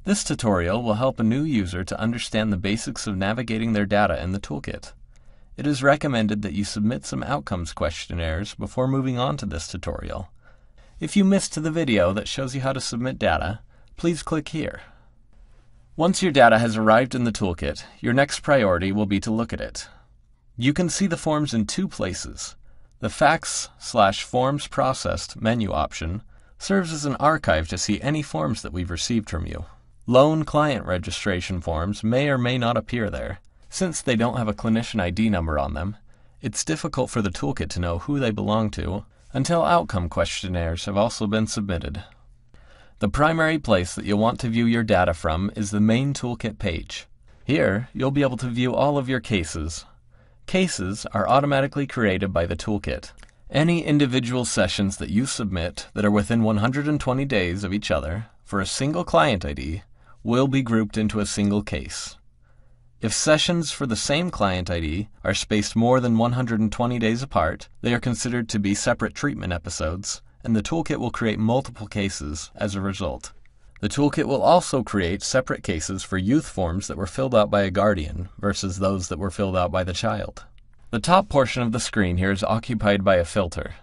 This tutorial will help a new user to understand the basics of navigating their data in the toolkit. It is recommended that you submit some outcomes questionnaires before moving on to this tutorial. If you missed the video that shows you how to submit data, please click here. Once your data has arrived in the toolkit, your next priority will be to look at it. You can see the forms in two places. The Fax/Forms Processed menu option serves as an archive to see any forms that we've received from you. Loan client registration forms may or may not appear there. Since they don't have a clinician ID number on them, it's difficult for the toolkit to know who they belong to until outcome questionnaires have also been submitted. The primary place that you'll want to view your data from is the main toolkit page. Here, you'll be able to view all of your cases. Cases are automatically created by the toolkit. Any individual sessions that you submit that are within 120 days of each other for a single client ID will be grouped into a single case. If sessions for the same client ID are spaced more than 120 days apart, they are considered to be separate treatment episodes, and the toolkit will create multiple cases as a result. The toolkit will also create separate cases for youth forms that were filled out by a guardian versus those that were filled out by the child. The top portion of the screen here is occupied by a filter.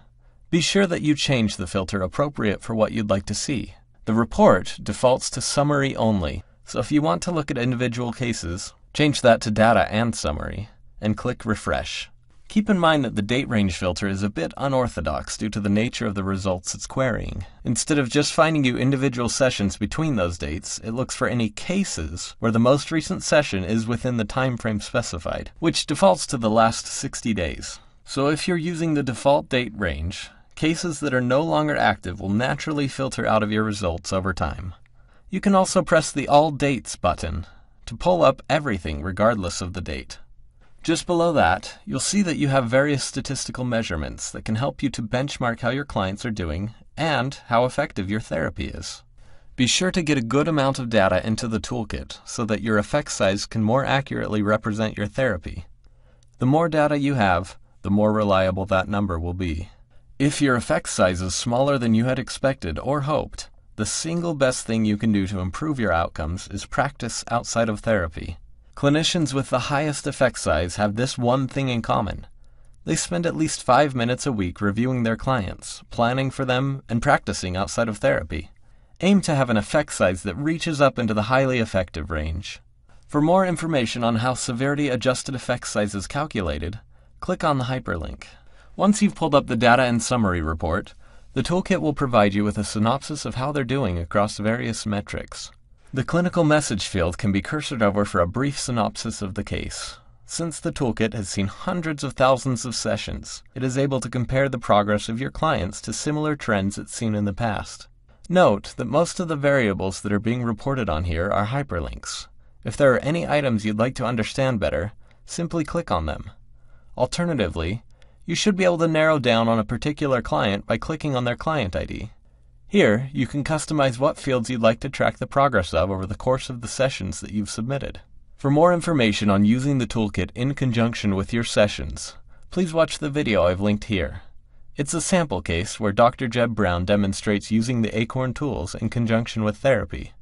Be sure that you change the filter appropriate for what you'd like to see. The report defaults to summary only, so if you want to look at individual cases, change that to data and summary, and click refresh. Keep in mind that the date range filter is a bit unorthodox due to the nature of the results it's querying. Instead of just finding you individual sessions between those dates, it looks for any cases where the most recent session is within the time frame specified, which defaults to the last 60 days. So if you're using the default date range, cases that are no longer active will naturally filter out of your results over time. You can also press the All Dates button to pull up everything regardless of the date. Just below that, you'll see that you have various statistical measurements that can help you to benchmark how your clients are doing and how effective your therapy is. Be sure to get a good amount of data into the toolkit so that your effect size can more accurately represent your therapy. The more data you have, the more reliable that number will be. If your effect size is smaller than you had expected or hoped, the single best thing you can do to improve your outcomes is practice outside of therapy. Clinicians with the highest effect size have this one thing in common. They spend at least 5 minutes a week reviewing their clients, planning for them, and practicing outside of therapy. Aim to have an effect size that reaches up into the highly effective range. For more information on how severity-adjusted effect size is calculated, click on the hyperlink. Once you've pulled up the data and summary report, the toolkit will provide you with a synopsis of how they're doing across various metrics. The clinical message field can be cursored over for a brief synopsis of the case. Since the toolkit has seen hundreds of thousands of sessions, it is able to compare the progress of your clients to similar trends it's seen in the past. Note that most of the variables that are being reported on here are hyperlinks. If there are any items you'd like to understand better, simply click on them. Alternatively, you should be able to narrow down on a particular client by clicking on their client ID. Here, you can customize what fields you'd like to track the progress of over the course of the sessions that you've submitted. For more information on using the toolkit in conjunction with your sessions, please watch the video I've linked here. It's a sample case where Dr. Jeb Brown demonstrates using the ACORN tools in conjunction with therapy.